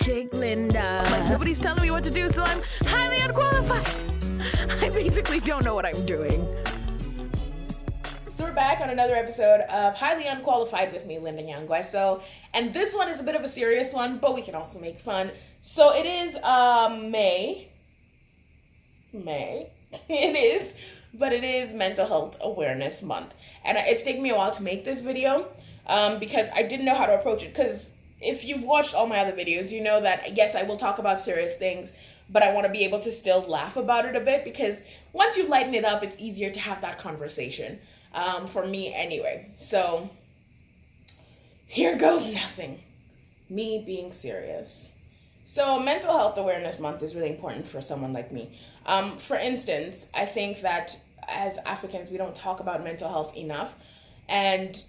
chick Linda. Like, nobody's telling me what to do, so I'm highly unqualified. I basically don't know what I'm doing. So we're back on another episode of Highly Unqualified with me, Linda Nyangweso. And this one is a bit of a serious one, but we can also make fun. So it is May. It is Mental Health Awareness Month. And it's taken me a while to make this video because I didn't know how to approach it. Because if you've watched all my other videos, you know that, yes, I will talk about serious things, but I want to be able to still laugh about it a bit, because once you lighten it up, it's easier to have that conversation, for me anyway. So here goes nothing. Me being serious. So Mental Health Awareness Month is really important for someone like me. For instance, I think that as Africans, we don't talk about mental health enough. And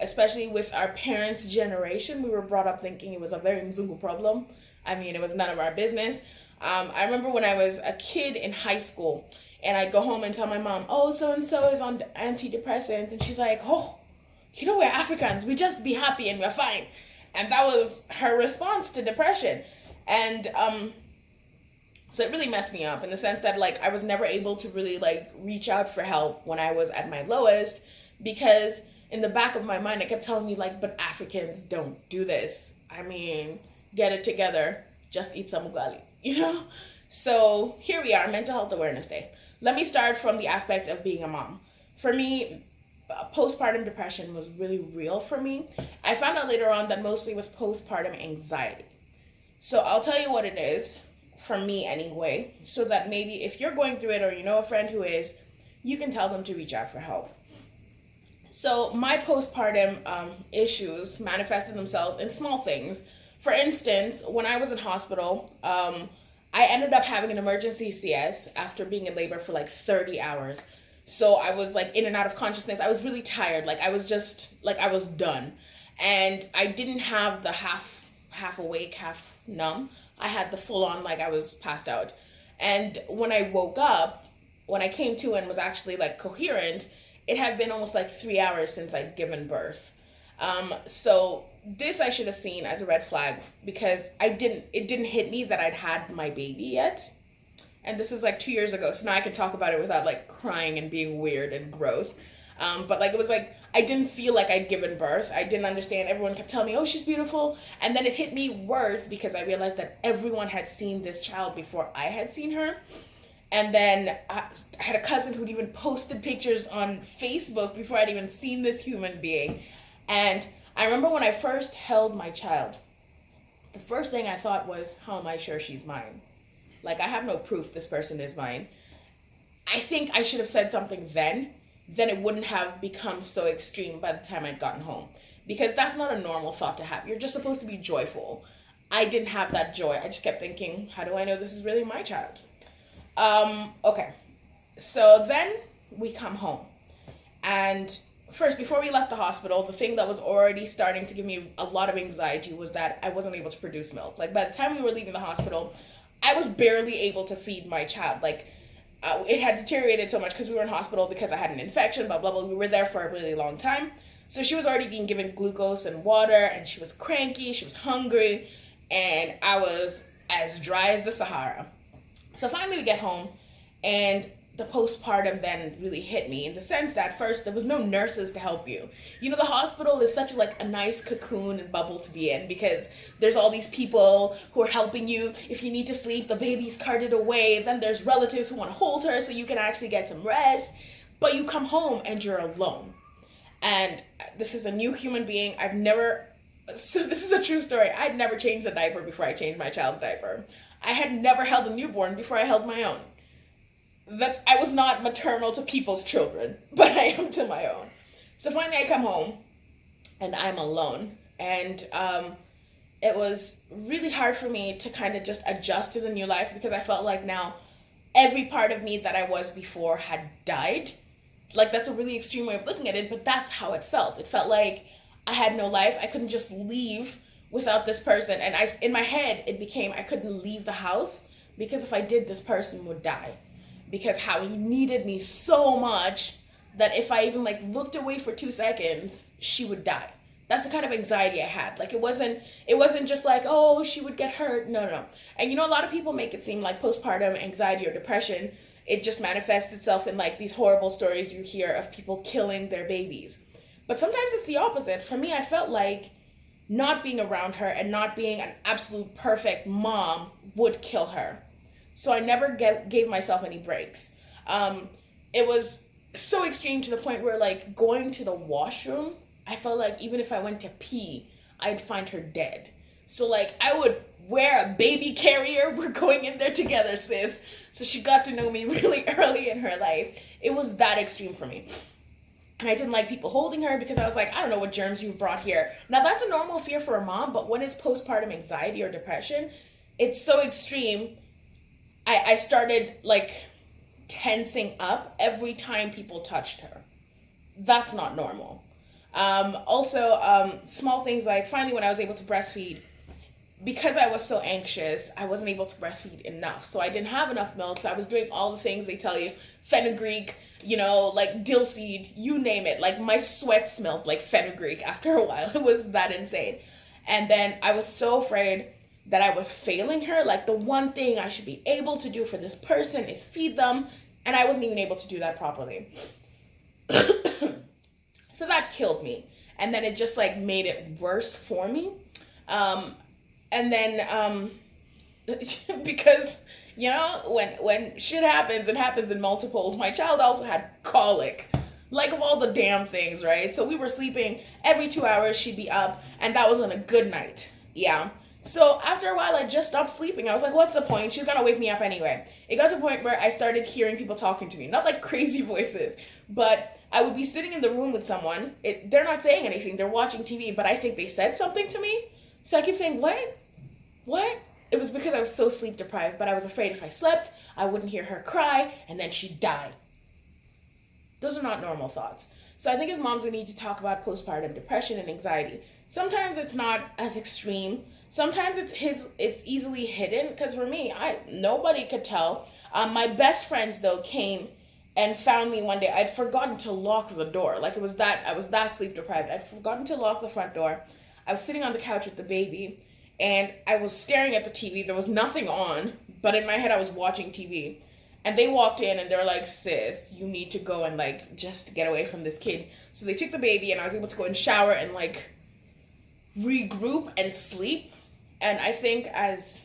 especially with our parents' generation, we were brought up thinking it was a very Mzungu problem. I mean, it was none of our business. I remember when I was a kid in high school, and I'd go home and tell my mom, oh, so-and-so is on antidepressants. And she's like, oh, you know, we're Africans. We just be happy and we're fine. And that was her response to depression. And so it really messed me up in the sense that, like, I was never able to really, like, reach out for help when I was at my lowest, because in the back of my mind, I kept telling me, like, but Africans don't do this. I mean, get it together. Just eat some ugali, you know? So here we are, Mental Health Awareness Day. Let me start from the aspect of being a mom. For me, postpartum depression was really real for me. I found out later on that mostly was postpartum anxiety. So I'll tell you what it is, for me anyway, so that maybe if you're going through it or you know a friend who is, you can tell them to reach out for help. So my postpartum issues manifested themselves in small things. For instance, when I was in hospital, I ended up having an emergency CS after being in labor for like 30 hours. So I was like in and out of consciousness. I was really tired. Like I was just, like I was done. And I didn't have the half awake, half numb. I had the full on, like I was passed out. And when I woke up, when I came to and was actually like coherent, it had been almost like 3 hours since I'd given birth. So this I should have seen as a red flag, because it didn't hit me that I'd had my baby yet. And this is like 2 years ago. So now I can talk about it without like crying and being weird and gross. But like, it was like, I didn't feel like I'd given birth. I didn't understand. Everyone kept telling me, oh, she's beautiful. And then it hit me worse because I realized that everyone had seen this child before I had seen her. And then I had a cousin who'd even posted pictures on Facebook before I'd even seen this human being. And I remember when I first held my child, the first thing I thought was, how am I sure she's mine? Like, I have no proof this person is mine. I think I should have said something then it wouldn't have become so extreme by the time I'd gotten home. Because that's not a normal thought to have. You're just supposed to be joyful. I didn't have that joy. I just kept thinking, how do I know this is really my child? Okay. So then we come home. And first, before we left the hospital, the thing that was already starting to give me a lot of anxiety was that I wasn't able to produce milk. Like, by the time we were leaving the hospital, I was barely able to feed my child. Like, it had deteriorated so much because we were in hospital because I had an infection, blah, blah, blah. We were there for a really long time. So she was already being given glucose and water, and she was cranky, she was hungry, and I was as dry as the Sahara. So finally we get home, and the postpartum then really hit me in the sense that first there was no nurses to help you. You know, the hospital is such like a nice cocoon and bubble to be in because there's all these people who are helping you. If you need to sleep, the baby's carted away. Then there's relatives who want to hold her so you can actually get some rest. But you come home and you're alone. And this is a new human being. So this is a true story. I'd never changed a diaper before I changed my child's diaper. I had never held a newborn before I held my own. I was not maternal to people's children, but I am to my own. So finally I come home and I'm alone. And it was really hard for me to kind of just adjust to the new life because I felt like now every part of me that I was before had died. Like, that's a really extreme way of looking at it, but that's how it felt. It felt like I had no life. I couldn't just leave without this person. And in my head, it became I couldn't leave the house because if I did, this person would die. Because how he needed me so much that if I even like looked away for 2 seconds, she would die. That's the kind of anxiety I had. Like, it wasn't just like, oh, she would get hurt. No. And a lot of people make it seem like postpartum anxiety or depression, it just manifests itself in like these horrible stories you hear of people killing their babies. But sometimes it's the opposite. For me, I felt like not being around her and not being an absolute perfect mom would kill her. So I never gave myself any breaks. It was so extreme to the point where, like, going to the washroom, I felt like even if I went to pee, I'd find her dead. So, like, I would wear a baby carrier. We're going in there together, sis. So she got to know me really early in her life. It was that extreme for me. And I didn't like people holding her because I was like, I don't know what germs you've brought here. Now, that's a normal fear for a mom, but when it's postpartum anxiety or depression, it's so extreme. I started, like, tensing up every time people touched her. That's not normal. Also, small things like, finally, when I was able to breastfeed, because I was so anxious, I wasn't able to breastfeed enough. So I didn't have enough milk. So I was doing all the things they tell you, fenugreek, like dill seed, you name it. Like, my sweat smelled like fenugreek after a while. It was that insane. And then I was so afraid that I was failing her. Like, the one thing I should be able to do for this person is feed them. And I wasn't even able to do that properly. So that killed me. And then it just, like, made it worse for me. And then, because, when shit happens, it happens in multiples. My child also had colic, like, of all the damn things, right? So we were sleeping every 2 hours, she'd be up, and that was on a good night. Yeah. So after a while, I just stopped sleeping. I was like, what's the point? She's gonna wake me up anyway. It got to a point where I started hearing people talking to me. Not like crazy voices, but I would be sitting in the room with someone. They're not saying anything. They're watching TV, but I think they said something to me. So I keep saying, what? It was because I was so sleep deprived, but I was afraid if I slept, I wouldn't hear her cry, and then she'd die. Those are not normal thoughts. So I think as moms, we need to talk about postpartum depression and anxiety. Sometimes it's not as extreme. Sometimes it's easily hidden, because for me, nobody could tell. My best friends, though, came and found me one day. I'd forgotten to lock the door. Like, I was that sleep deprived. I'd forgotten to lock the front door. I was sitting on the couch with the baby, and I was staring at the TV. There was nothing on, but in my head, I was watching TV. And they walked in, and they're like, sis, you need to go and, like, just get away from this kid. So they took the baby, and I was able to go and shower and, like, regroup and sleep. And I think as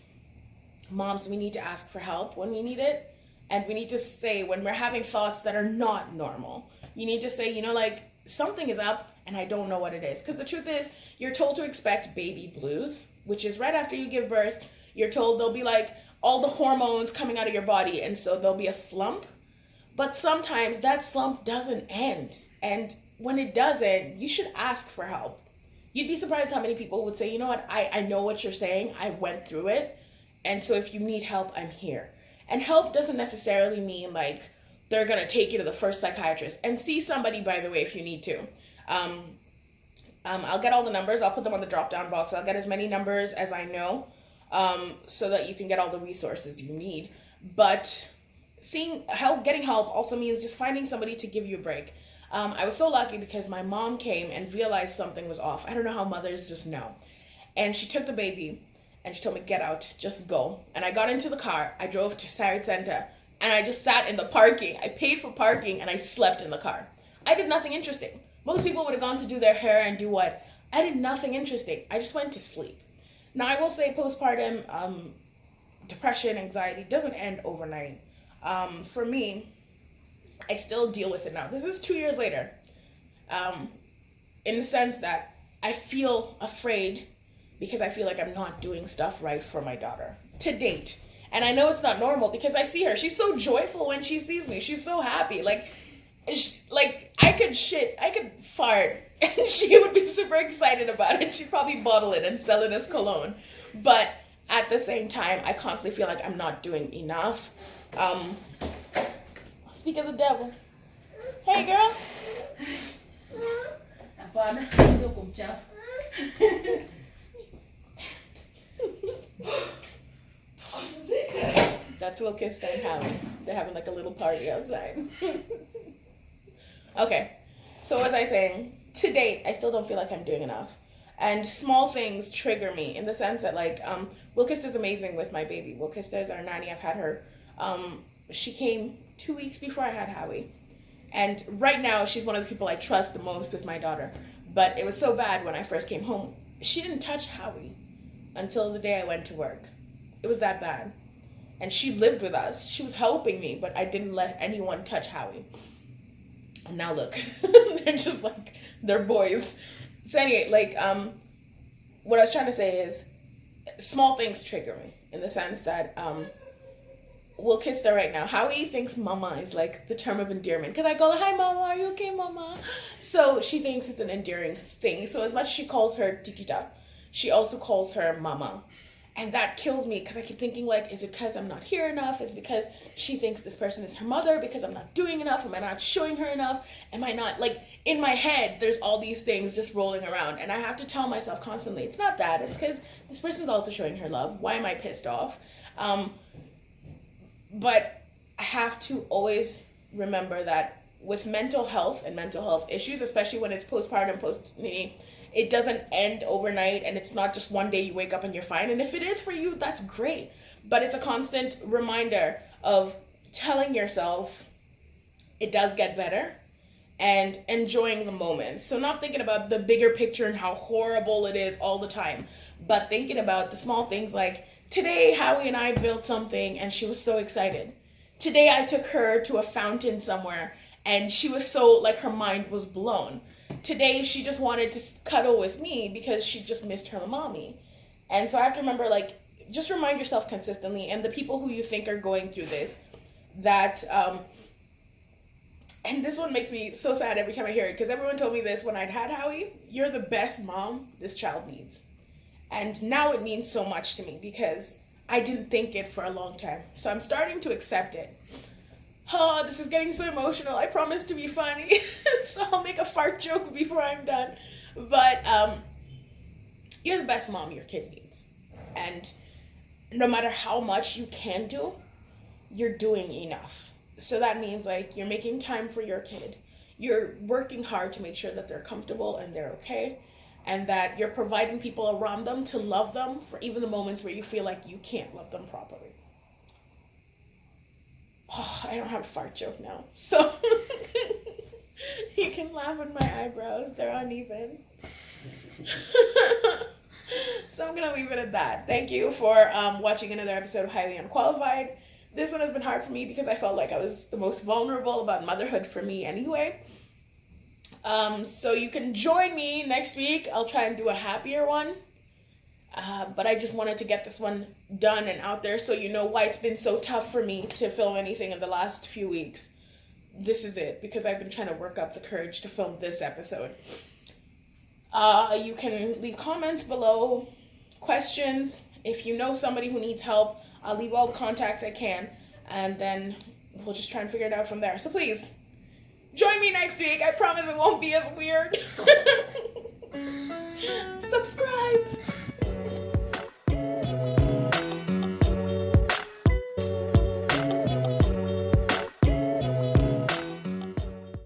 moms, we need to ask for help when we need it. And we need to say when we're having thoughts that are not normal. You need to say, like, something is up and I don't know what it is. Because the truth is, you're told to expect baby blues, which is right after you give birth. You're told there'll be, like, all the hormones coming out of your body. And so there'll be a slump. But sometimes that slump doesn't end. And when it doesn't, you should ask for help. You'd be surprised how many people would say, you know what, I know what you're saying. I went through it. And so if you need help, I'm here. And help doesn't necessarily mean, like, they're going to take you to the first psychiatrist. And see somebody, by the way, if you need to. I'll get all the numbers. I'll put them on the drop-down box. I'll get as many numbers as I know, so that you can get all the resources you need. But getting help also means just finding somebody to give you a break. I was so lucky because my mom came and realized something was off. I don't know how mothers just know. And she took the baby and she told me, get out, just go. And I got into the car. I drove to Sarit Center and I just sat in the parking. I paid for parking and I slept in the car. I did nothing interesting. Most people would have gone to do their hair and do what? I did nothing interesting. I just went to sleep. Now, I will say postpartum depression, anxiety doesn't end overnight. For me, I still deal with it now. This is 2 years later. In the sense that I feel afraid because I feel like I'm not doing stuff right for my daughter to date. And I know it's not normal because I see her. She's so joyful when she sees me. She's so happy. Like I could fart and she would be super excited about it. She'd probably bottle it and sell it as cologne. But at the same time, I constantly feel like I'm not doing enough. Speak of the devil. Hey, girl. That's what kids are having. They're having like a little party outside. Okay. So what was I saying? to date, I still don't feel like I'm doing enough. And small things trigger me in the sense that, like, Wilkista is amazing with my baby. Wilkista is our nanny. I've had her. She came 2 weeks before I had Howie. And right now, she's one of the people I trust the most with my daughter. But it was so bad when I first came home. She didn't touch Howie until the day I went to work. It was that bad. And she lived with us. She was helping me, but I didn't let anyone touch Howie. And now look, they're just like, they're boys. So anyway, like, what I was trying to say is small things trigger me in the sense that, we'll kiss her right now. Howie thinks mama is like the term of endearment. Because I go, hi mama, are you okay mama? So she thinks it's an endearing thing. So as much as she calls her titita, she also calls her mama. And that kills me because I keep thinking, like, is it because I'm not here enough? Is it because she thinks this person is her mother because I'm not doing enough? Am I not showing her enough? Am I not, like, in my head, there's all these things just rolling around. And I have to tell myself constantly, it's not that. It's because this person's also showing her love. Why am I pissed off? But I have to always remember that with mental health and mental health issues, especially when it's postpartum, post-needy, it doesn't end overnight, and it's not just one day you wake up and you're fine. And if it is for you, that's great. But it's a constant reminder of telling yourself it does get better and enjoying the moment. So not thinking about the bigger picture and how horrible it is all the time, but thinking about the small things like, today, Howie and I built something and she was so excited. Today, I took her to a fountain somewhere and she was so, like, her mind was blown. Today, she just wanted to cuddle with me because she just missed her mommy. And so I have to remember, like, just remind yourself consistently, and the people who you think are going through this, that, and this one makes me so sad every time I hear it, because everyone told me this when I'd had Howie, you're the best mom this child needs. And now it means so much to me because I didn't think it for a long time. So I'm starting to accept it. Oh, this is getting so emotional. I promise to be funny. So I'll make a fart joke before I'm done. But you're the best mom your kid needs. And no matter how much you can do, you're doing enough. So that means, like, you're making time for your kid. You're working hard to make sure that they're comfortable and they're okay. And that you're providing people around them to love them for even the moments where you feel like you can't love them properly. Oh, I don't have a fart joke now. So you can laugh at my eyebrows. They're uneven. So I'm going to leave it at that. Thank you for watching another episode of Highly Unqualified. This one has been hard for me because I felt like I was the most vulnerable about motherhood for me anyway. So you can join me next week. I'll try and do a happier one. But I just wanted to get this one done and out there so you know why it's been so tough for me to film anything in the last few weeks. This is it, because I've been trying to work up the courage to film this episode. You can leave comments below, questions. If you know somebody who needs help, I'll leave all the contacts I can, and then we'll just try and figure it out from there. So please, join me next week. I promise it won't be as weird. Subscribe.